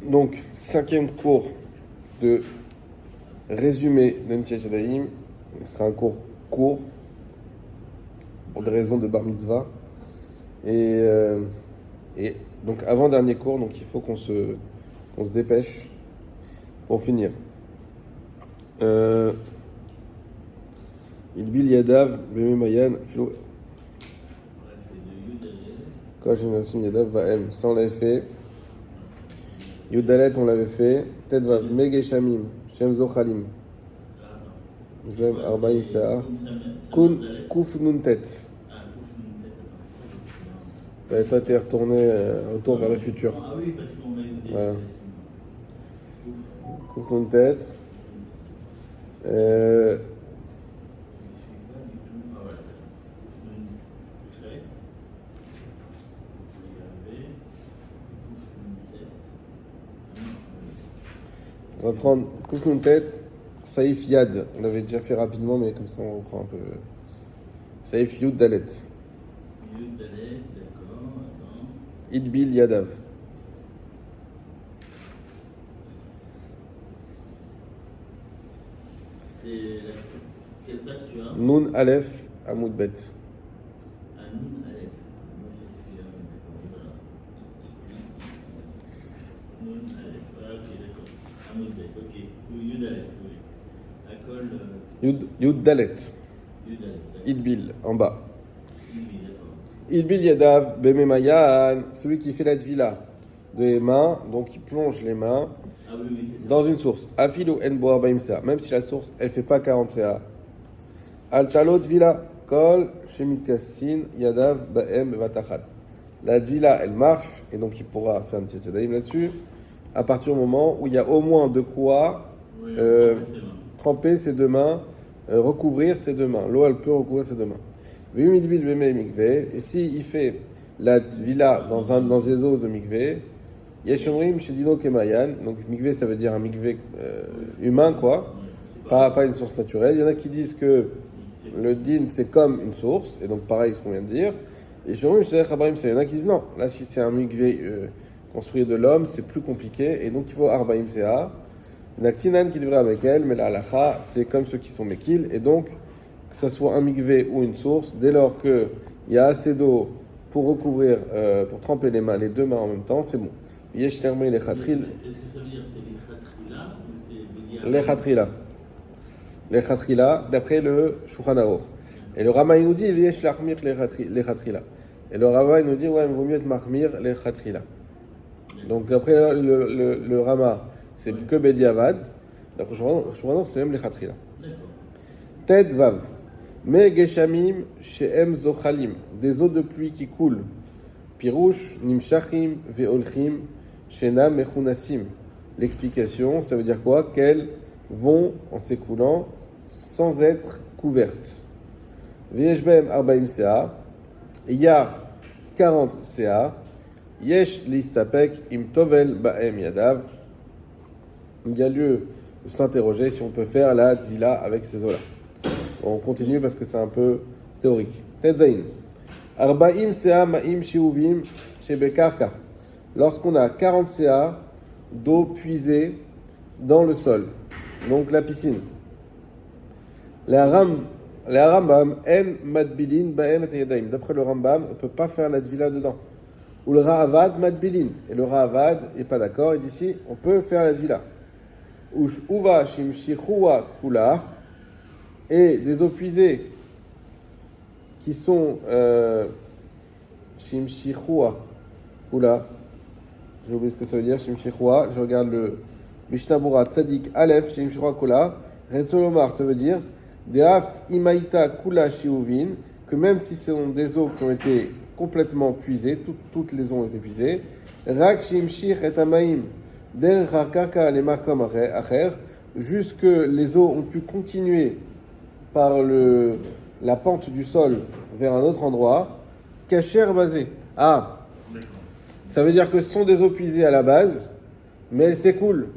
Donc, 5e cours de résumé d'Netiach Yadayim. Ce sera un cours court pour des raisons de bar mitzvah. Et donc, avant-dernier cours, donc il faut qu'on se dépêche pour finir. Il bil yadav b'memayan filo. Quand j'ai notion yadav ba'em, ça on l'avait fait. Yudalet on l'avait fait. Tedvav megeshamim shem zochalim. Zlem arbaim saa. Kun kuf nun tet. Toi t'es retourné retour vers le futur. Ah oui, parce qu'on va écouter. Voilà. Kuf nun tet. On va prendre Kuf nun tet, Saïf Yad. On l'avait déjà fait rapidement, mais comme ça on reprend un peu. Saïf Yud Dalet. Yud Dalet, d'accord, attends. Idbil Yadav. Quelle page tu as? Nun Aleph Amoud Bet. Ah, Nun Aleph. Moi je suis d'accord, voilà. Nun Aleph, voilà, ok, d'accord. Amoud Bet, ok. Yud Aleph, oui. Akol. Yud Dalet. Yud Aleph. Idbil, en bas. Idbil, d'accord. Idbil Yadav Bememayan, celui qui fait la tvila de les mains, donc il plonge les mains Ah oui, oui, c'est ça. dans une source. Afilu en bo 40 sa, même si la source elle fait pas 40 sa. Altalo tvila kol shemitkassin Yadav Baem Vatachat. La tvila elle marche et donc il pourra faire un petit tchadaïm là-dessus à partir du moment où il y a au moins de quoi Oui, tremper ses deux mains, recouvrir ses deux mains. L'eau elle peut recouvrir ses deux mains. Et si il fait la tvila dans des eaux de mikvé, yeshomrim shedino kemayan, donc mikvé ça veut dire un mikvé humain quoi, pas une source naturelle. Il y en a qui disent que le din c'est comme une source, et donc pareil ce qu'on vient de dire. Et yeshomrim shedino kemayan, il y en a qui disent non, là si c'est un mikvé construit de l'homme, c'est plus compliqué, et donc il faut arbaim sea. Naktinan qui devrait avec elle, mais la halacha c'est comme ceux qui sont mekil, et donc que ce soit un mikvé ou une source, dès lors qu'il y a assez d'eau pour recouvrir, pour tremper les deux mains en même temps, c'est bon. Yesh termé les chatril. Est-ce que ça veut dire c'est les chatrila ou c'est Les chatrila. Les chatrila, d'après le Shulchan Aruch. Et le Rama il nous dit yesh l'armir les chatrila. Et le Rama il nous dit ouais, il vaut mieux être marmir les chatrila. Donc d'après le Rama, c'est que bediavad. D'après le Shulchan Aruch, c'est même les chatrila. D'accord. Ted vav. Mais geshamim she'em zochalim, des eaux de pluie qui coulent. Pirouche nimshachim ve'olchim shena mechunasim. L'explication, ça veut dire quoi? Qu'elles vont en s'écoulant sans être couvertes. Ve'yesh behem arbaim sea. Il y a 40 ca. Yesh listapek im tovel ba'em yadav. Il y a lieu de s'interroger si on peut faire la tvila avec ces eaux-là. On continue parce que c'est un peu théorique. Tetzain. Arba'im sea ma'im shiuvim shebekarka. Lorsqu'on a 40 ca d'eau puisée dans le sol, donc la piscine. Les Rambam en madbilin ba'em et yadaim. D'après le Rambam, on ne peut pas faire la tvila dedans. Ou le Ra'avad madbilin. Et le Ra'avad n'est pas d'accord. Et d'ici, on peut faire la tvila. Ush uva shimshichua kula. Et des eaux puisées qui sont Shimshichua. Oula, j'ai oublié ce que ça veut dire, Shimshichua. Je regarde le Mishnah Bura Tzadik Aleph, Shimshichua Kula. Retzolomar, ça veut dire Deaf Imaita Kula Shiuvin, que même si ce sont des eaux qui ont été complètement puisées, toutes les eaux ont été puisées, Rak Shimshich et Amaim, Der Hakaka les Makom Acher, jusque les eaux ont pu continuer par la pente du sol vers un autre endroit, Kacher basé. Ah, ça veut dire que ce sont des eaux puisées à la base, mais elles s'écoulent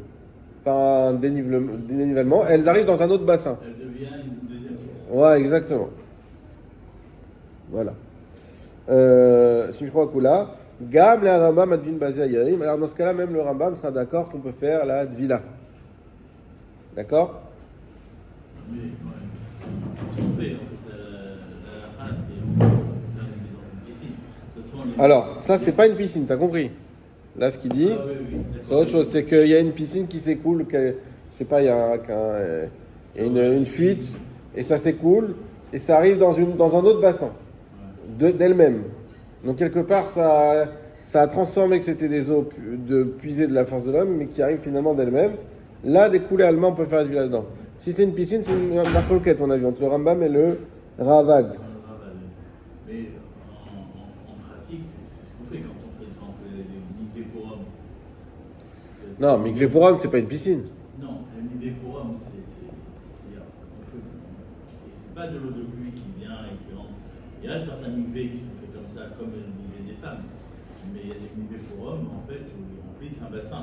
par un dénivellement, elles arrivent dans un autre bassin. Elle devient une deuxième source. Ouais, exactement. Voilà. Si je crois que là, Gam le Rambam advin basé à Yarim. Alors dans ce cas-là, même le Rambam sera d'accord qu'on peut faire la Tvila. D'accord? Mais qu'est-ce qu'on fait en fait? La race, c'est on fait une piscine. De toute façon, Alors, ça, c'est pas une piscine, t'as compris? Là, ce qu'il dit, Ah oui, oui, d'accord. c'est autre chose. C'est qu'il y a une piscine qui s'écoule, je sais pas, il y a il y a une fuite, et ça s'écoule, et ça arrive dans un autre bassin, d'elle-même. Donc, quelque part, ça a transformé que c'était des eaux puisées de la force de l'homme, mais qui arrivent finalement d'elle-même. Là, des coulées allemands, on peut faire la Tvila dedans. Si c'est une piscine, c'est une marloquette, on a vu, entre le Rambam et le Ravad. Mais en pratique, c'est ce qu'on fait quand on fait ça, on fait des mikveh pour hommes. Non, Mikvé pour homme, c'est pas une piscine. Non, le mikveh pour hommes, c'est pas de l'eau de pluie qui vient et qui rentre. Il y a certains mikveh qui sont faits comme ça, comme le mikveh des femmes. Mais il y a des mikveh pour hommes, en fait, où ils remplissent un bassin.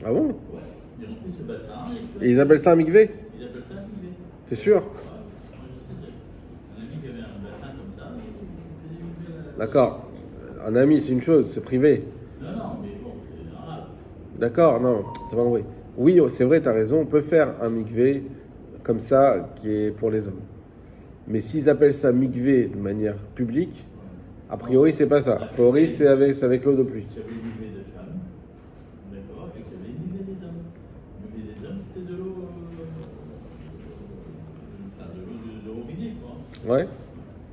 Ah bon? Ouais, ils remplissent ce bassin. Et ils appellent ça un Mikvé? Ils appellent ça un mikveh. T'es sûr? Ouais, moi je sais. Un ami qui avait un bassin comme ça, il faisait des mikveh. D'accord. Un ami, c'est une chose, c'est privé. Non, mais bon, c'est arabe. D'accord, non, t'as pas compris. Oui, c'est vrai, t'as raison, on peut faire un mikvé comme ça qui est pour les hommes. Mais s'ils appellent ça mikvé de manière publique, a priori, c'est pas ça. A priori, c'est avec l'eau de pluie. J'avais une mikveh de femmes, d'accord, et j'avais une mikveh des hommes. Une mikveh des hommes, c'était de l'eau. De robinet, quoi. Ouais?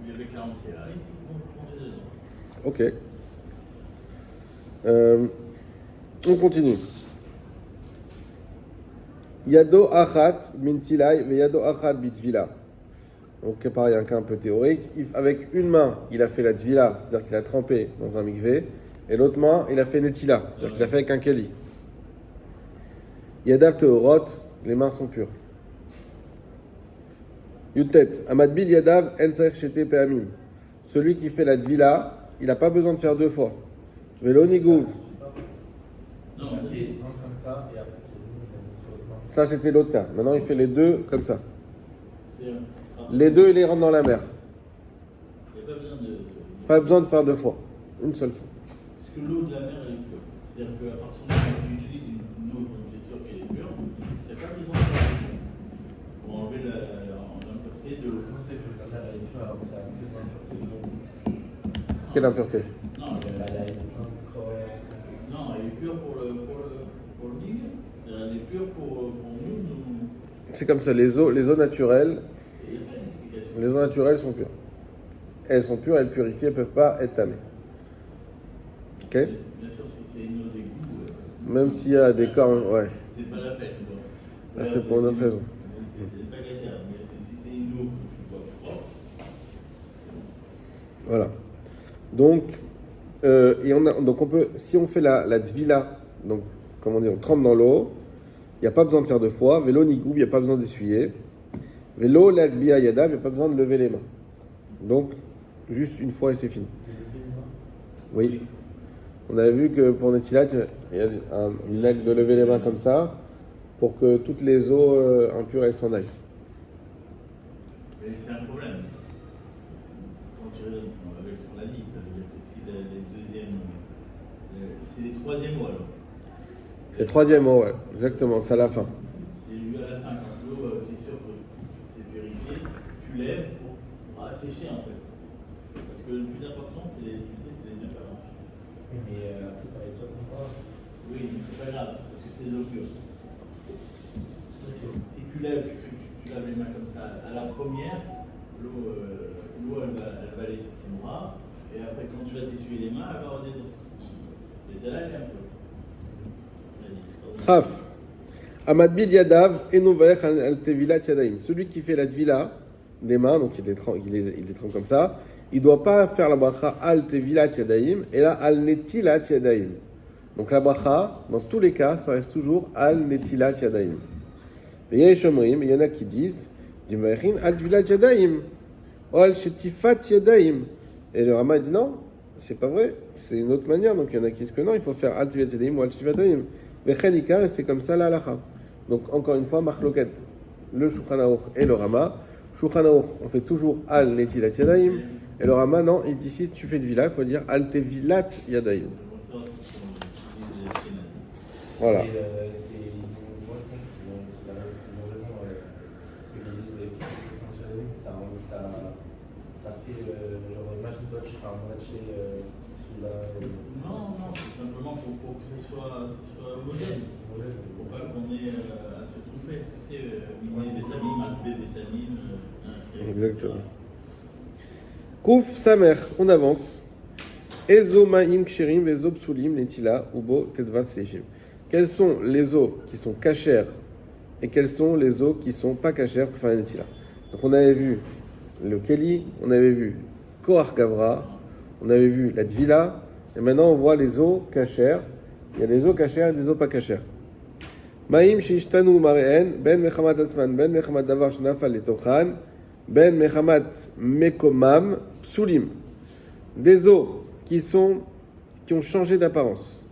Il y avait 40 CA, ici, on plongeait dedans. Ok. On continue. Yado achat mintilai ve yado achat bitvila. Donc pareil, un cas un peu théorique. Avec une main, il a fait la tvila, c'est-à-dire qu'il a trempé dans un mikvé, et l'autre main, il a fait netila, c'est-à-dire qu'il a fait avec un keli. Yadav teorot, les mains sont pures. Yutet, amadbil yadav en tzarich shete pe'amim. Celui qui fait la tvila, il n'a pas besoin de faire deux fois. Velo nigouv. Non, Il a fait un comme ça et après il a mis sur l'autre main. Ça, c'était l'autre cas. Maintenant, il fait les deux comme ça. c'est Les deux, il les rentre dans la mer. il n'y a pas besoin de. Pas besoin de faire deux fois. Une seule fois. Parce que l'eau de la mer, elle est pure. C'est-à-dire qu'à partir du moment où tu utilises une eau dont tu es sûr qu'elle est pure, il n'y a pas besoin de faire pour enlever l'impureté de l'eau. Comment c'est que la mer elle est pure alors qu'il y a plus d'impureté de l'eau? Quelle impureté? Non, Elle est encore. non, elle est pure pour le ligue. Elle est pure pour nous. C'est comme ça. Les eaux naturelles, Et il n'y a pas d'explication. les eaux naturelles sont pures. Elles sont pures, elles purifient, elles ne peuvent pas être tamées. Ok? Bien sûr, si c'est une eau d'égout. Même s'il y a des corps, ouais. C'est pas la peine. Quoi. Là, c'est pour une autre raison. C'est pas cachère, mais si c'est une eau que tu vois propre. Voilà. Donc, donc on peut, si on fait la tvila, donc comment dire, on trempe dans l'eau, il n'y a pas besoin de faire deux fois. Vélo nigouv, il n'y a pas besoin d'essuyer. Vélo l'agbia yadav, il n'y a pas besoin de lever les mains. Donc, juste une fois et c'est fini. Oui. On avait vu que pour Netilat, il y a une règle de lever les mains comme ça pour que toutes les eaux impures elles s'en aillent. Mais c'est un problème. Quand tu regardes avec ce qu'on a dit, ça veut dire que si les deuxièmes. C'est les troisièmes mots alors. Le troisième mot, ouais, exactement, c'est à la fin. C'est à la fin, quand l'eau, tu es sûr que c'est purifié, tu lèves pour assécher en fait. Parce que le plus important, c'est les deux phalanges. Oui, mais après ça va soit encore. Oui, mais c'est pas grave, parce que c'est de l'eau pure. Si tu lèves, tu laves les mains comme ça, à la première, l'eau elle va aller sur ton bras, et après quand tu vas t'essuyer les mains, elle va redescendre. Et celle-là, elle est un peu. Chaf. Amadbil yadav enouvech al tevilat yadaim. Celui qui fait la tvila des mains, donc il les trempe comme ça, il ne doit pas faire la bracha al tevilat yadaim et là al netilat yadaim. Donc la bracha, dans tous les cas, ça reste toujours al netilat yadaim. Mais il y en a qui disent al tevilat yadaim ou al shetifat yadaim. Et le Rama dit non, c'est pas vrai, c'est une autre manière. Donc il y en a qui disent que non, il faut faire al tevilat yadaim ou al shetifat yadaim. Et c'est comme ça la halacha. Donc encore une fois, machloket, le Shulchan Aruch et le Rama. Shulchan Aruch, on fait toujours Al Netilat Yadayim. Et le Rama, non, il dit si tu fais de vila, il faut dire Al Tevilat Yadayim. Voilà. Et moi, je pense qu'ils ont raison. Ce que les disent ça fait genre image de Dodge, enfin, matcher celui-là. Non, c'est simplement pour que ce soit homogène. Pour pas qu'on ait à se tromper. Tu sais, Miné Bessamim, Alpé Bessamim. Exactement. Kouf Samer, on avance. Ezo Ma'im Ksherim, Vezo Psulim, Netila, Ubo, Tedvat Seishim. Quels sont les eaux qui sont cachères et quelles sont les eaux qui sont pas cachères pour faire la Netila? Donc on avait vu le Keli, on avait vu Koach Gavra, on avait vu la Tvila, et maintenant on voit les eaux cachères. Il y a des eaux cachères et des eaux pas cachères. Ma'im Shishtanu Mareen, Ben Mechamat Atzman, Ben Mechamat Davar Shnafal Letochan, Ben Mechamat Mekomam, Psulim. Des eaux qui ont changé d'apparence.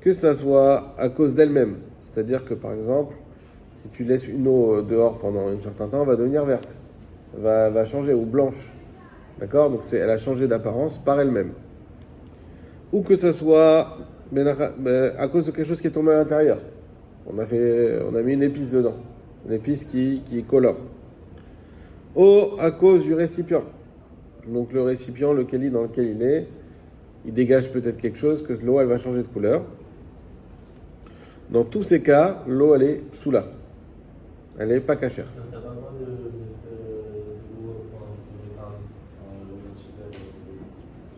Que ça soit à cause d'elle-même. C'est-à-dire que par exemple, si tu laisses une eau dehors pendant un certain temps, elle va devenir verte. Va changer, ou blanche. D'accord? Donc elle a changé d'apparence par elle-même. Ou que ça soit à cause de quelque chose qui est tombé à l'intérieur. On a mis une épice dedans. Une épice qui colore. Ou à cause du récipient. Donc le récipient, le keli dans lequel il dégage peut-être quelque chose, que l'eau elle va changer de couleur. Dans tous ces cas, l'eau elle est psoula. Elle n'est pas cachère. Tu n'as pas le droit de mettre de l'eau, enfin,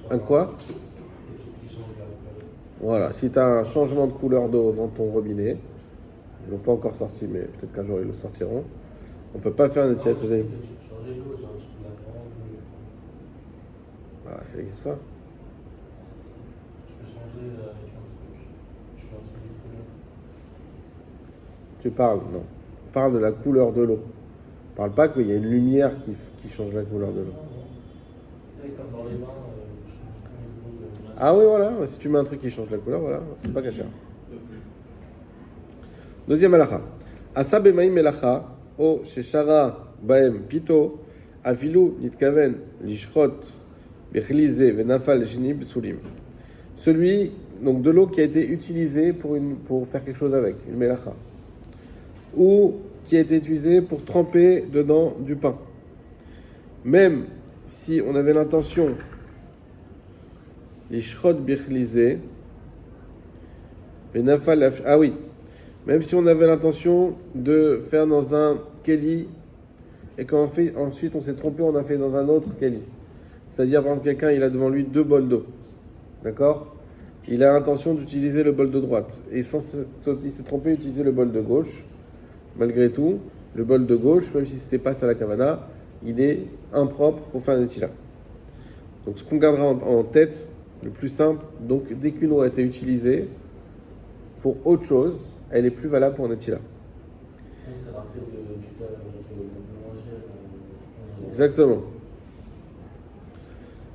de mettre Un quoi? quelque chose qui change la couleur. Voilà, si tu as un changement de couleur d'eau dans ton robinet, ils l'ont pas encore sorti, mais peut-être qu'un jour ils le sortiront. On peut pas faire un étiette. Tu peux changer l'eau, genre tu peux la prendre. Voilà, ça n'existe pas. Tu peux changer avec un truc. Tu peux un truc de couleur. Tu parles, non. On parle de la couleur de l'eau. On parle pas qu'il y a une lumière qui change la couleur de l'eau. Tu sais, comme dans les bains, tu mets de l'eau. Ah oui, voilà, si tu mets un truc qui change la couleur, voilà, c'est pas cachère. Deuxième halakha. Asa b'maim melacha, o sheshara baem pito, afilu nitkaven lishchot bechlize venafal shini b'sulim. Celui, donc de l'eau qui a été utilisée pour faire quelque chose avec, une melacha. Ou qui a été utilisée pour tremper dedans du pain. Même si on avait l'intention, lishchot bechlize, venafal, ah oui. Même si on avait l'intention de faire dans un keli et qu'ensuite on s'est trompé, on a fait dans un autre keli. C'est-à-dire, par exemple, quelqu'un, il a devant lui 2 bols d'eau. D'accord? Il a l'intention d'utiliser le bol de droite. Et il s'est trompé, utiliser le bol de gauche. Malgré tout, le bol de gauche, même si c'était pas ça la kavana, il est impropre pour faire un netila. Donc ce qu'on gardera en tête, le plus simple, donc dès qu'une eau a été utilisée pour autre chose, elle est plus valable pour un netila. On s'est rappelé du gars avec le boulanger. Exactement.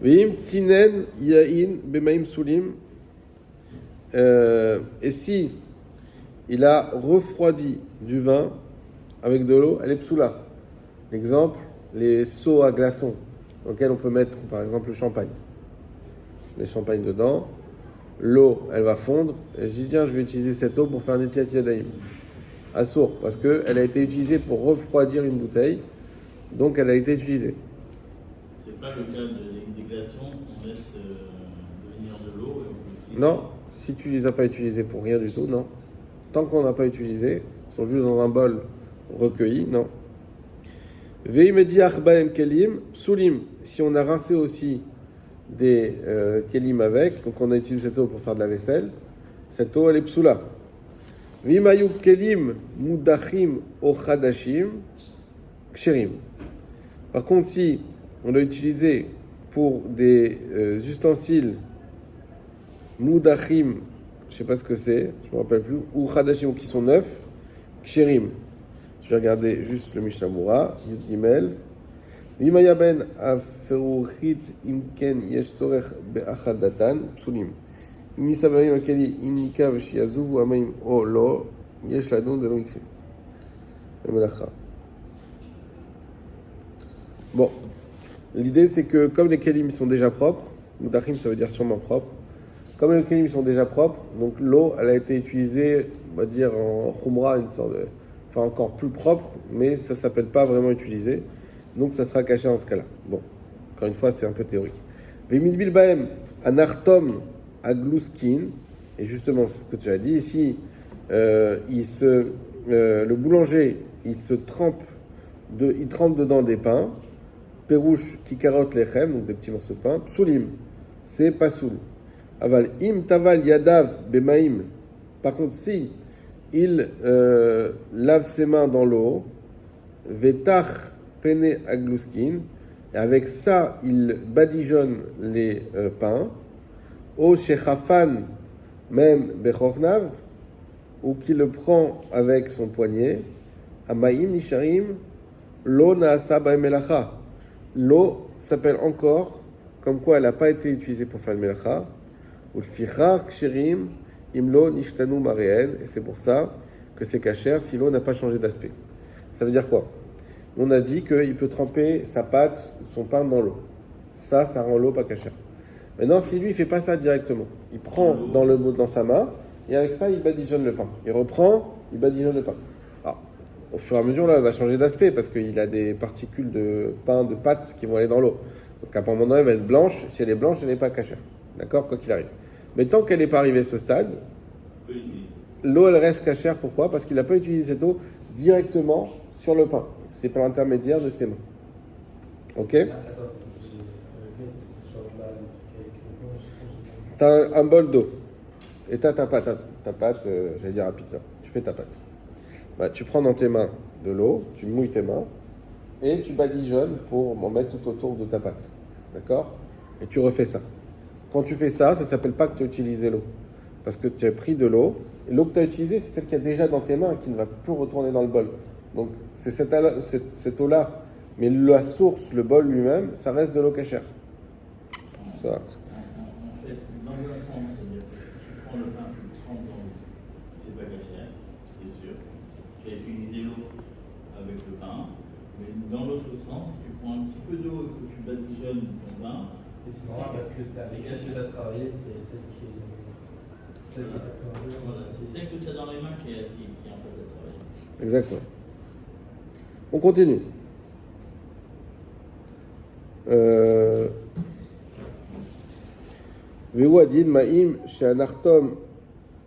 Vim tsinen yain bemaim sulim. Et si il a refroidi du vin avec de l'eau, elle est psoula. L'exemple, les seaux à glaçons dans lesquels on peut mettre par exemple le champagne. Les champagnes dedans, l'eau elle va fondre, et je dis tiens je vais utiliser cette eau pour faire un etiat yadayim. Assour, parce qu'elle a été utilisée pour refroidir une bouteille, donc elle a été utilisée. C'est pas le cas des glaçons, on laisse devenir de l'eau et on peut... Non, si tu les as pas utilisés pour rien du tout, non. Tant qu'on n'a pas utilisé, ils sont juste dans un bol recueillis, non. Veimediach baem kelim, psulim. Si on a rincé aussi des kelim avec, donc on a utilisé cette eau pour faire de la vaisselle, cette eau elle est psoula. Vimayu kelim mudachim o chadashim ksherim. Par contre, si on l'a utilisé pour des ustensiles mudachim, je sais pas ce que c'est, je me rappelle plus, ou chadashim qui sont neufs, ksherim. Je vais regarder juste le Mishnah Mura, Yud Gimel. Vimaya ben aferuchit imken yesh tzorech be'achadatan psulim. אם ניסה במים הכלי, אם ניקה ושיעזובו המים או לא, יש לדון, זה לא מקרה. במלאכה. Bon, l'idée c'est que comme les kelim sont déjà propres, Moudachim ça veut dire sûrement propre, comme les kelim sont déjà propres, donc l'eau elle a été utilisée, on va dire en khumra, une sorte de, enfin encore plus propre, mais ça s'appelle pas vraiment utilisé, donc ça sera caché en ce cas-là. Bon, encore une fois c'est un peu théorique. Vemidbil baem anartom agluskin, et justement c'est ce que tu as dit ici, le boulanger il trempe dedans des pains. Perouche qui carotte lechem, donc des petits morceaux de pain. Psulim, c'est pasoul. Aval im taval yadav bemaim. Par contre, si il lave ses mains dans l'eau, vetach pene agluskin, et avec ça il badigeonne les pains. O shechafan même bechofnav, ou qu'il le prend avec son poignet. Amaim nisharim lo naasa baem melacha. L'eau s'appelle encore, comme quoi elle n'a pas été utilisée pour faire le melacha, ou le fichar kshirim imlo nishtanu mareen, et c'est pour ça que c'est kasher si l'eau n'a pas changé d'aspect. Ça veut dire quoi? On a dit qu'il peut tremper sa pâte, son pain dans l'eau. Ça rend l'eau pas kasher. Maintenant, si lui il fait pas ça directement, il prend dans sa main et avec ça il badigeonne le pain. Il reprend, il badigeonne le pain. Au fur et à mesure, là, elle va changer d'aspect parce qu'il a des particules de pain, de pâte qui vont aller dans l'eau. Donc, à un moment donné, elle va être blanche. Si elle est blanche, elle n'est pas cachère. D'accord? Quoi qu'il arrive. Mais tant qu'elle n'est pas arrivée à ce stade, l'eau, elle reste cachère. Pourquoi? Parce qu'il n'a pas utilisé cette eau directement sur le pain. C'est par l'intermédiaire de ses mains. Ok? Tu as un bol d'eau. Et tu as ta pâte. J'allais dire à pizza. Tu fais ta pâte. Bah, tu prends dans tes mains de l'eau, tu mouilles tes mains et tu badigeonnes pour m'en mettre tout autour de ta pâte. D'accord? Et tu refais ça. Quand tu fais ça, ça ne s'appelle pas que tu as utilisé l'eau. Parce que tu as pris de l'eau, et l'eau que tu as utilisée, c'est celle qui est déjà dans tes mains et qui ne va plus retourner dans le bol. Donc, c'est cette eau-là. Mais la source, le bol lui-même, ça reste de l'eau cachère. Ça. En fait, dans un sens, c'est-à-dire que si tu prends le pain, tu le trempes dans l'eau, c'est pas cachère, c'est sûr. Tu as utilisé l'eau avec le pain, mais dans l'autre sens, si tu prends un petit peu d'eau et que tu badigeonnes ton pain, c'est marrant parce que c'est avec celle que tu as travaillé, c'est celle qui est. Voilà, c'est celle que tu as dans les mains qui en fait à travailler. Exactement. On continue. Vehu adin ma'im she'anartom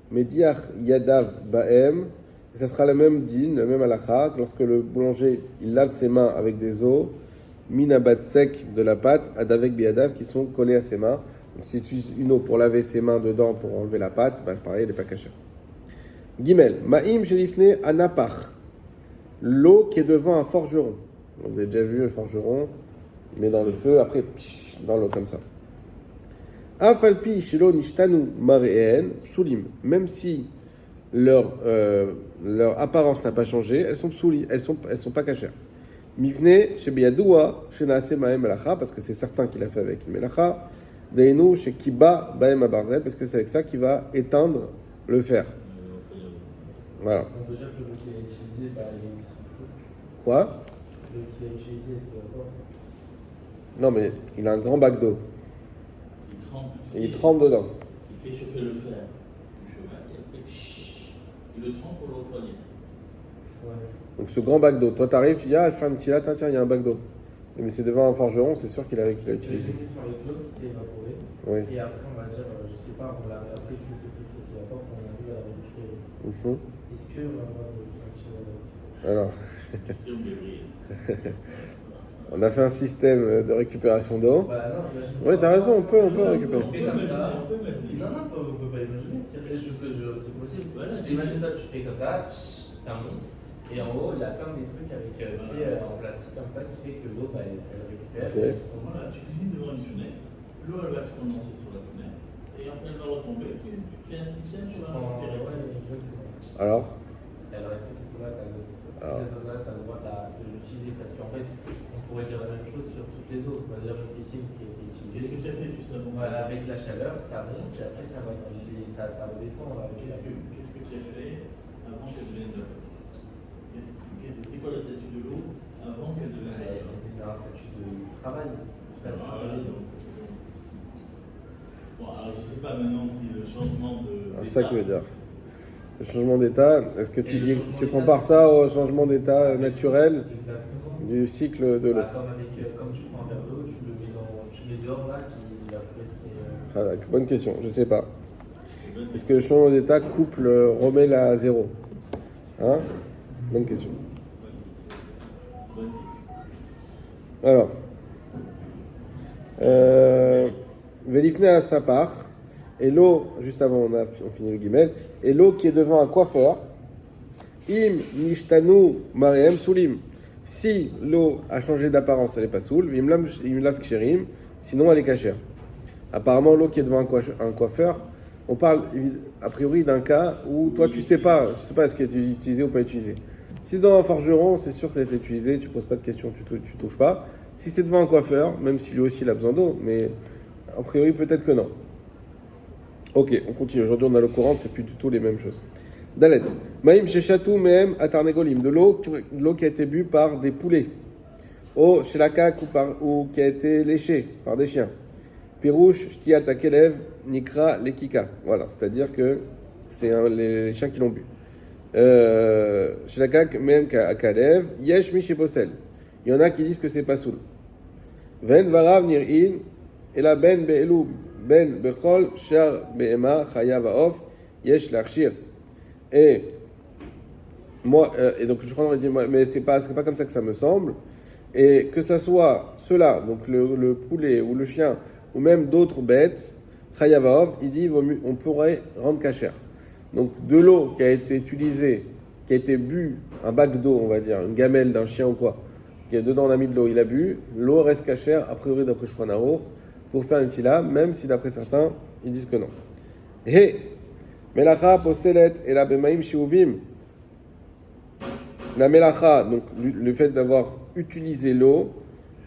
mediach yadav ba'em. Ça sera le même din, le même halakha, lorsque le boulanger il lave ses mains avec des eaux, minabat sec de la pâte, adavek biadav qui sont collés à ses mains. Donc si tu utilises une eau pour laver ses mains dedans pour enlever la pâte, bah, c'est pareil, elle n'est pas cachée. Gimel, ma'im shelifne anapach. L'eau qui est devant un forgeron. Vous avez déjà vu un forgeron, il met dans le feu, après dans l'eau comme ça. Afalpi shelo nishtanu mareen sulim. Même si leur apparence n'a pas changé, elles sont psouli, elles sont pas cachères. Mivne chez Biyadoua, chez Naase Maem Melacha, parce que c'est certain qu'il a fait avec le Melacha. Deinu chez Kiba Baem Abarzel, parce que c'est avec ça qu'il va éteindre le fer. Voilà. On peut dire que l'eau qu'il a utilisé, il existe plus. Quoi? L'eau qu'il a utilisé, c'est quoi? Non, mais il a un grand bac d'eau. Il trempe. Et il trempe dedans. Il fait chauffer le fer. Du cheval, et après, il le trempe pour le refroidir. Ouais. Donc ce grand bac d'eau. Toi, t'arrives, tu dis, ah, tiens, il y a un bac d'eau. Mais c'est devant un forgeron, c'est sûr qu'il a utilisé. Le sur le clos qui s'est évaporé. Oui. Et après, on va dire, je sais pas, on l'a appris que c'est truc qui s'est évaporé, on a vu à la récupérer. Est-ce qu'on a le droit de faire Alors, C'est oublié. on a fait un système de récupération d'eau. Bah non, imagine. Oui, t'as raison, on peut récupérer. On fait comme ça. On peut imaginer. Non, on peut pas imaginer, c'est possible. Voilà, Imagine-toi, tu fais comme ça, ça monte. Et en haut, il y a comme des trucs avec en plastique comme ça qui fait que l'eau, ça le récupère. Ok. Voilà, tu lis devant une fenêtre, l'eau elle va se condenser sur la fenêtre, et après elle va retomber, tu fais un système sur la fenêtre. Exactement. Alors, Alors, est-ce que cette eau-là, tu as le droit de l'utiliser? Parce qu'en fait, on pourrait dire la même chose sur toutes les eaux. On va dire une piscine qui a été Qu'est-ce que utilisée. tu as fait juste avant? Voilà, avec la chaleur, ça monte et après ça redescend. Qu'est-ce que tu as fait avant qu'elle devienne neuve? C'est quoi la statue de l'eau avant qu'elle devienne. C'était un statut de travail. Voilà, donc, bon, alors je ne sais pas maintenant si le changement de. C'est ça que je veux dire. Le changement d'état, est-ce que Et le changement tu d'état, compares c'est- ça au changement d'état naturel Exactement. du cycle de l'eau? Comme tu prends un verre d'eau, tu le mets dehors là, il va rester. Ah, bonne question, je sais pas. Est-ce que le changement d'état remet la à zéro? Hein? Bonne question. Bonne question. Alors, Vélifné à sa part, et l'eau, juste avant on finit le guimel, et l'eau qui est devant un coiffeur, im nishtanu mariem soulim. Si l'eau a changé d'apparence, elle n'est pas soul, im lav ksherim, sinon elle est cachère. Apparemment, l'eau qui est devant un coiffeur, on parle a priori d'un cas où toi tu sais pas ce qui a été utilisé ou pas utilisé. Si dans un forgeron, c'est sûr que ça a été utilisé, tu poses pas de questions, tu touches pas. Si c'est devant un coiffeur, même si lui aussi il a besoin d'eau, mais a priori peut-être que non. Ok, on continue. Aujourd'hui on a l'eau courante, c'est plus du tout les mêmes choses. Dalet. Maïm sheshatu mehem atarnegolim. De l'eau qui a été bue par des poulets. Ou chez la caque ou qui a été léchée par des chiens. Pirouche, shtiat akelev, nikra lekika. Voilà, c'est-à-dire que c'est les chiens qui l'ont bu. Chez la caque, même akalev, yesh mi sheposel. Il y en a qui disent que c'est pas soul. Ven varav nir'in, et la ben be'elu, ben bechol, shar be'ema, chaya va'of, yesh l'archir. Et moi, et donc je crois qu'on a dit, mais c'est pas comme ça que ça me semble. Et que ça soit cela, donc le poulet ou le chien, ou même d'autres bêtes, Chayavaov, il dit on pourrait rendre cachère. Donc de l'eau qui a été utilisée, qui a été bu, un bac d'eau, on va dire, une gamelle d'un chien ou quoi, qui est dedans on a mis de l'eau, il a bu, l'eau reste cachère, a priori d'après Shulchan Aruch, pour faire une tila, même si d'après certains, ils disent que non. Et Melacha poselet et la bemaim shiuvim. La melacha, donc le fait d'avoir utilisé l'eau,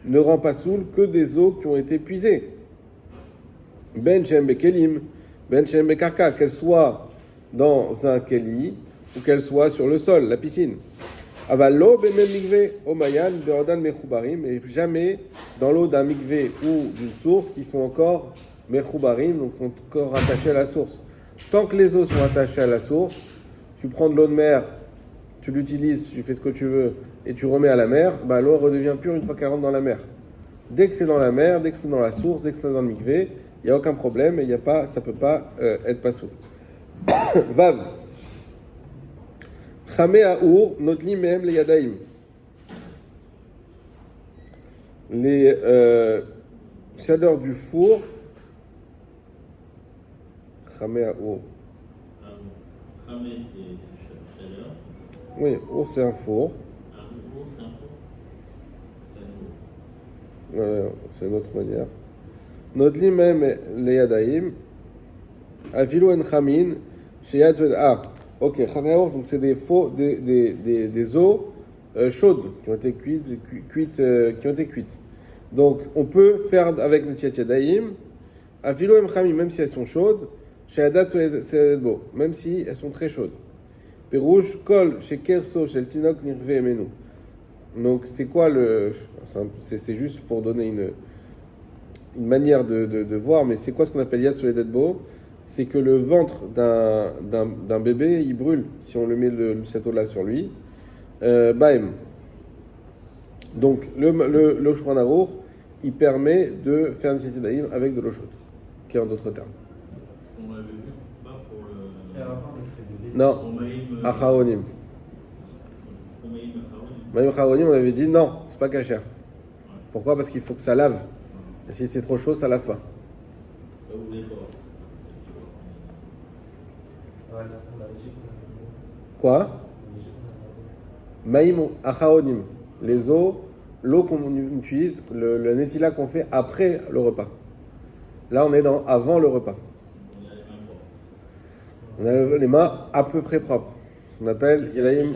ne rend pas soul que des eaux qui ont été puisées. Ben shem bekelim, ben shem bekarka, qu'elle soit dans un keli ou qu'elle soit sur le sol, la piscine. Avalo ben mikve omayan beordan mechubarim, et jamais dans l'eau d'un mikve ou d'une source qui sont encore mechubarim, donc encore attachées à la source. Tant que les eaux sont attachées à la source, tu prends de l'eau de mer, tu l'utilises, tu fais ce que tu veux et tu remets à la mer, bah, l'eau redevient pure une fois qu'elle rentre dans la mer. Dès que c'est dans la mer, dès que c'est dans la source, dès que c'est dans le mikvé, il n'y a aucun problème et ça ne peut pas être pas sourd. Vav. Chamé Aour, notli même les yadaïm. Les chaleurs du four. Chamé Aour. Ramé, c'est chaleur. Oui, Our c'est un four. Un four, c'est un four. C'est une autre manière. Notli même les yadaïm. Afilu en chamin. Ah, ok, Chaméaour, donc c'est des eaux chaudes qui ont été cuites. Donc on peut faire avec les tchatchadaïm. Afilu en chamin, même si elles sont chaudes. Chez Adat Beau, même si elles sont très chaudes. Pérouge, Kol, chez Kerso, chez le Tinok, Nirve et Menou. Donc, c'est quoi c'est juste pour donner une manière de voir, mais c'est quoi ce qu'on appelle Yad Soledet Beau? C'est que le ventre d'un bébé, il brûle si on le met cette eau-là sur lui. Baem. Donc, le Shulchan Aruch, il permet de faire une session d'Aïm avec de l'eau chaude, qui est en d'autres termes. On l'avait vu, pas pour le. Non, Acharonim. Omaïm Maïm Acharonim, on avait dit non, c'est pas cachère. Pourquoi? Parce qu'il faut que ça lave. Et si c'est trop chaud, ça lave pas. ou des porcs. Ouais, on avait dit qu'on Quoi? Maïm Acharonim. Les eaux, l'eau qu'on utilise, le netila qu'on fait après le repas. Là, on est avant le repas. On a les mains à peu près propres. On appelle Yelaïm.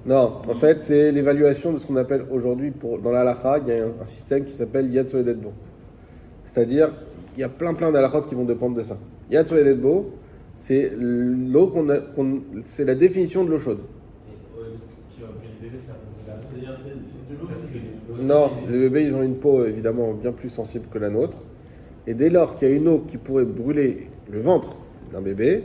Non, en fait, c'est l'évaluation de ce qu'on appelle aujourd'hui, dans la halakha, il y a un système qui s'appelle Yad Soledet Bo. C'est-à-dire, il y a plein d'halachot qui vont dépendre de ça. Yad Soledet Bo, c'est l'eau c'est la définition de l'eau chaude. Ce Parce que Non, les bébés, ils ont une peau évidemment bien plus sensible que la nôtre. Et dès lors qu'il y a une eau qui pourrait brûler le ventre d'un bébé,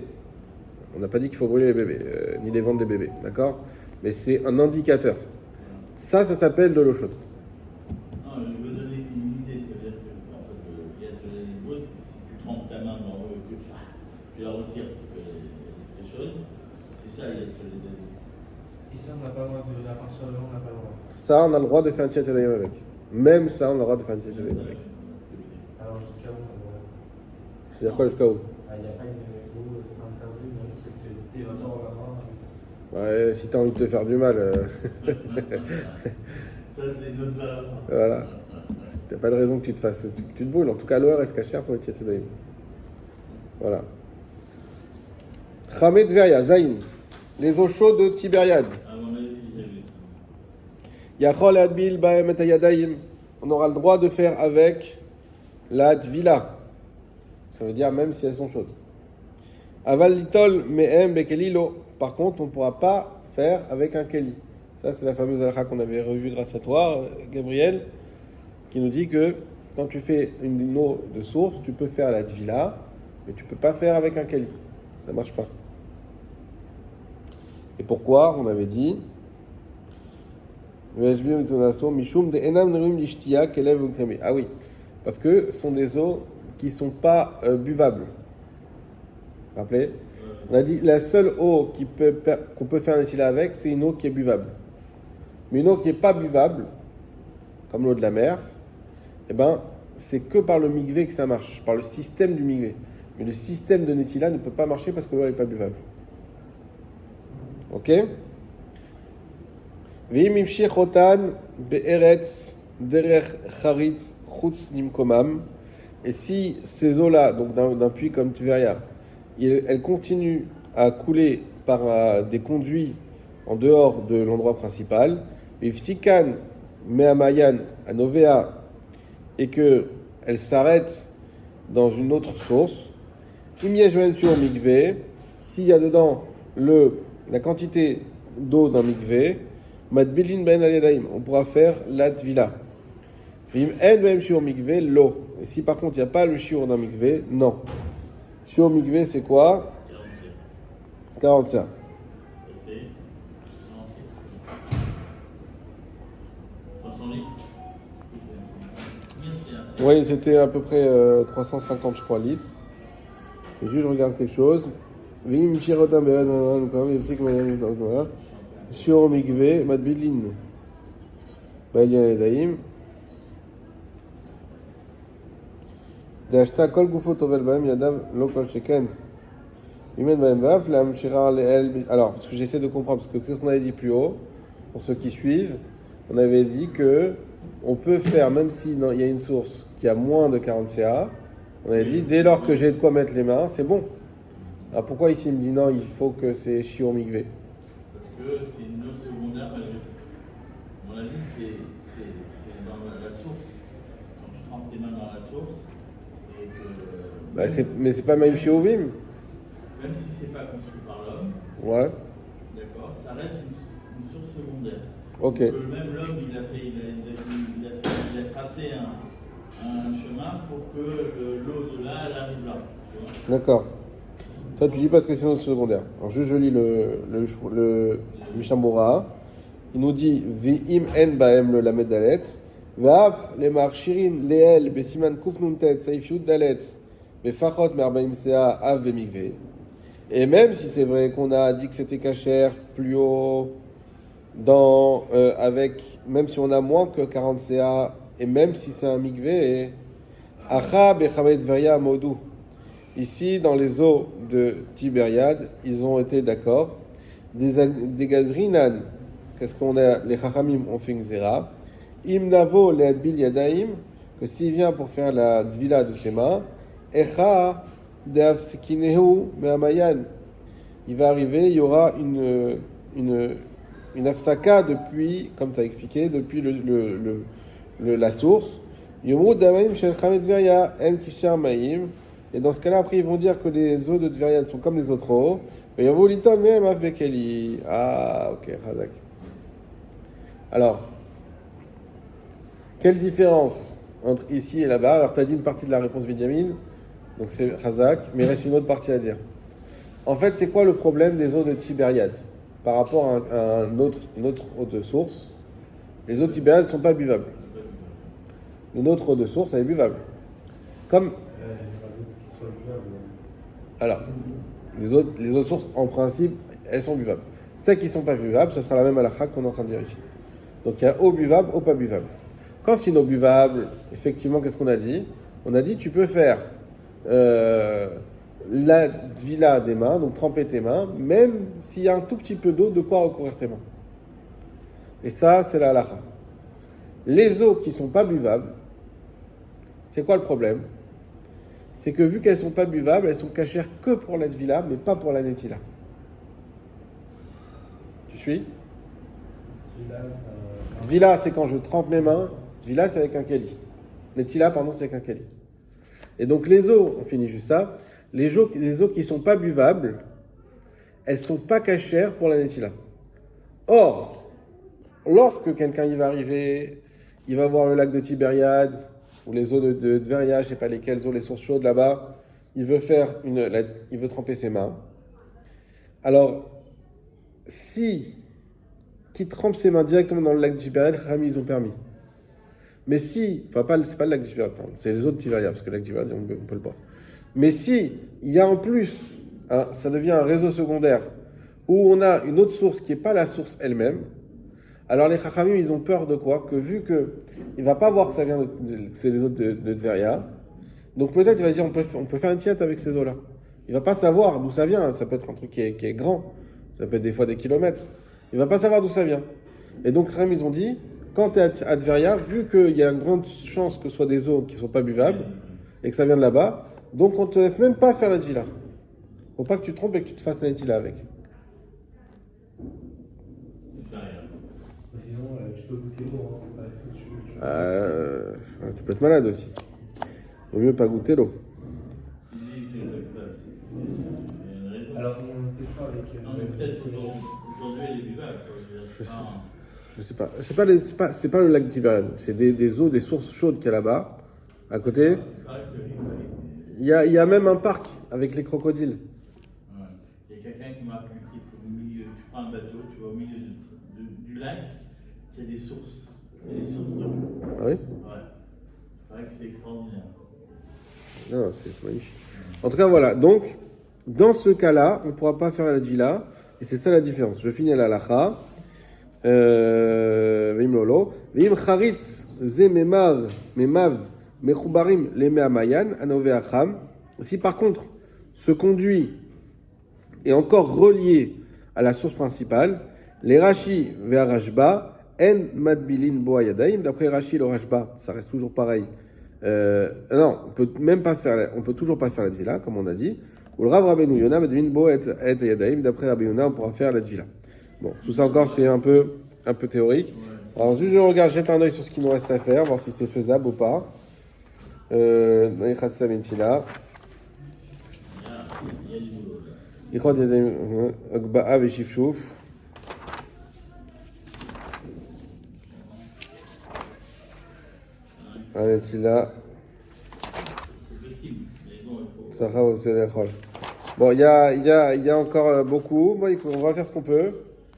on n'a pas dit qu'il faut brûler les bébés, ni les ventres des bébés, d'accord? Mais c'est un indicateur. Ça s'appelle de l'eau chaude. Non, je veux donner une idée, c'est-à-dire que en fait, il y a sur les égaux, si tu trempes ta main dans l'eau et que tu la retires parce qu'elle est très chaude, c'est ça, il y a sur les égaux. Et ça, on n'a pas le droit de. À partir de là, on n'a pas le droit. Ça, on a le droit de faire un tiat yadayim avec. Même ça, on a le droit de faire un tiat yadayim avec. Alors, jusqu'à où on a le droit? C'est-à-dire quoi jusqu'à où? Il n'y a pas une où c'est interdit, même si tu t'évapores la main. Ouais, si t'as envie de te faire du mal. Ça, c'est une autre valeur. Voilà. T'as pas de raison que tu te fasses. Tu te brûles. En tout cas, l'eau reste cachée pour le tiat yadayim. Voilà. Chamet Veria, Zayin. Les eaux chaudes de Tibériade. À mon avis, j'ai vu ça. Yachol adbil baem et yadayim. On aura le droit de faire avec la tvila. Ça veut dire même si elles sont chaudes. Aval litol mehem bekelilo. Par contre, on ne pourra pas faire avec un keli. Ça, c'est la fameuse halakha qu'on avait revue grâce à toi, Gabriel, qui nous dit que quand tu fais une eau de source, tu peux faire la tvila, mais tu ne peux pas faire avec un keli. Ça ne marche pas. Et pourquoi? On avait dit ah oui, parce que ce sont des eaux qui ne sont pas buvables. Vous vous rappelez? On a dit la seule eau qu'on peut faire un essila avec, c'est une eau qui est buvable. Mais une eau qui n'est pas buvable, comme l'eau de la mer, eh ben, c'est que par le migvé que ça marche, par le système du migvé. Mais le système de Netila ne peut pas marcher parce que l'eau n'est pas buvable. Ok? Ve'im imshich otan be'eretz derech charitz chutz nimkomam. Et si ces eaux-là, donc d'un puits comme Tveria, elles continuent à couler par des conduits en dehors de l'endroit principal, Ifsikan me'amayan anovea, et qu'elles s'arrêtent dans une autre source, Imyeshventur mikve, s'il y a dedans la quantité d'eau d'un mikve, Madbilin ben al-yadaim, on pourra faire la tvila. Vim en ben shiur mikve, l'eau. Et si par contre il n'y a pas le shiur d'un mikve, non. Shiur mikve, c'est quoi? 45. Ok. Oui, c'était à peu près 350, je crois, litres. Et juste, je regarde quelque chose. Vim shirotam be'edan quand même, aussi que madame voilà. Shiur mikve, madbilin. Balian edaim. D'acheta kol gufo tovel baem yadav lo kol sheken. Imen baem vaf lam shira le'el. Alors, parce que j'essaie de comprendre, parce que ce qu'on avait dit plus haut, pour ceux qui suivent, on avait dit que on peut faire, même s'il y a une source qui a moins de 40 CA, on avait dit, dès lors que j'ai de quoi mettre les mains, c'est bon. Alors pourquoi ici il me dit non, il faut que c'est shiur mikvé? Parce que c'est une eau secondaire malgré tout. À mon avis, c'est dans la source. Quand tu trempes tes mains dans la source, et que. Mais c'est pas même shiur vim. Même si c'est pas construit par l'homme, Ouais. d'accord, ça reste une source secondaire. Ok. Donc, même l'homme, il a tracé un chemin pour que l'eau de là, elle arrive là. Tu vois. D'accord. Toi, tu dis parce que c'est notre secondaire. Alors, je lis le Mishnah. Il nous dit V'im en baem le lamed dalet, V'af le marchirin leel besiman kuf nuntet saif yud dalet, Befachot merbaim sea av bemikve. Et même si c'est vrai qu'on a dit que c'était cachère plus haut, même si on a moins que 40 CA, et même si c'est un mikvé, Acha bechamet veria modou. Ici, dans les eaux de Tibériade, ils ont été d'accord. Des gazrinan, qu'est-ce qu'on a? Les chachamim ont fait une zera. Im navo le adbil yadaim, que s'il vient pour faire la dvila de ses mains, Echa de afsekinehu me'amayan. Il va arriver, il y aura une afsaka depuis, comme tu as expliqué, depuis la source. Yomru damaim shel chamet veria em kishar maim. Et dans ce cas-là, après, ils vont dire que les eaux de Tveria sont comme les autres eaux. Mais Yavo Liton même avec Eli. Ah, ok, Razak. Alors, Quelle différence entre ici et là-bas? Alors, tu as dit une partie de la réponse Binyamin, donc c'est Razak, mais il reste une autre partie à dire. En fait, c'est quoi le problème des eaux de Tibériade par rapport à une autre eau de source? Les eaux de Tibériade ne sont pas buvables. Une autre eau de source, elle est buvable. Comme. Alors, les autres sources, en principe, elles sont buvables. Celles qui ne sont pas buvables, ce sera la même halakha qu'on est en train de dire ici. Donc il y a eau buvable, eau pas buvable. Quand c'est une eau buvable, effectivement, qu'est-ce qu'on a dit? On a dit tu peux faire la vila des mains, donc tremper tes mains, même s'il y a un tout petit peu d'eau, de quoi recouvrir tes mains. Et ça, c'est la halakha. Les eaux qui ne sont pas buvables, c'est quoi le problème? C'est que vu qu'elles ne sont pas buvables, elles sont cachères que pour la vila, mais pas pour la netila. Tu suis? Vila, c'est quand je trempe mes mains. Vila, c'est avec un keli. Netila, pardon, c'est avec un keli. Et donc les eaux, on finit juste ça, les eaux qui ne sont pas buvables, elles ne sont pas cachères pour la netila. Or, lorsque quelqu'un y va arriver, il va voir le lac de Tibériade, ou les eaux de Tveria, je ne sais pas lesquelles eaux, les sources chaudes là-bas, il veut tremper ses mains. Alors, si qui trempe ses mains directement dans le lac de Tibériade, Rami, ils ont permis. Mais si, c'est pas le lac de Tibériade, c'est les eaux de Tibériade, parce que le lac de Tibériade, on peut le boire. Mais si, il y a en plus, ça devient un réseau secondaire, où on a une autre source qui n'est pas la source elle-même, alors les Chachamim, ils ont peur de quoi? Que vu qu'il ne va pas voir que ça vient que c'est les eaux de Tveria, donc peut-être il va dire on peut faire un tiat avec ces eaux-là. Il ne va pas savoir d'où ça vient, ça peut être un truc qui est grand, ça peut être des fois des kilomètres. Il ne va pas savoir d'où ça vient. Et donc, Ram, ils ont dit, quand tu es à Tveria, vu qu'il y a une grande chance que ce soit des eaux qui ne sont pas buvables, et que ça vient de là-bas, donc on ne te laisse même pas faire la tvila. Faut pas que tu te trompes et que tu te fasses la tvila avec. Sinon, tu peux goûter l'eau. Tu peux être malade aussi. Il vaut mieux pas goûter l'eau. Alors, on fait quoi avec... Non, mais peut-être aujourd'hui, elle est buvable. Je sais pas. C'est pas le lac Tibériade. C'est des eaux, des sources chaudes qu'il y a là-bas, à côté. Il y a même un parc avec les crocodiles. Ouais. Il y a quelqu'un qui m'a appris qu'au milieu, tu prends un bateau, tu vas au milieu du lac, il y a des sources. Il y a des sources d'eau. Ah oui? Ouais. C'est vrai que c'est extraordinaire. Non, c'est magnifique. En tout cas, voilà. Donc, dans ce cas-là, on ne pourra pas faire la tvila. Et c'est ça la différence. Je finis à la lacha. Vim lolo. Vim charitz ze memav mechubarim leme amayan anove acham. Si par contre, ce conduit est encore relié à la source principale, les Rashi vers Rashba, en madbilin bo ayadaim. D'après Rashi, le Rashba, ça reste toujours pareil. Non, on peut toujours pas faire la tvila, comme on a dit. Ou le Rav Rabbeinu Yona madbilin bo et ayadaim. D'après Rabbi Yona, on pourra faire la tvila. Bon, tout ça encore, c'est un peu théorique. Alors, juste je regarde, jette un œil sur ce qu'il nous reste à faire, voir si c'est faisable ou pas. Dans les Khatsa Mentila. Ikhod Yadaim Agba'a Veshifshuf. Mentila. C'est possible, mais bon, il faut. Sacha Oselechol. Bon, il y a encore beaucoup. Bon, on va faire ce qu'on peut.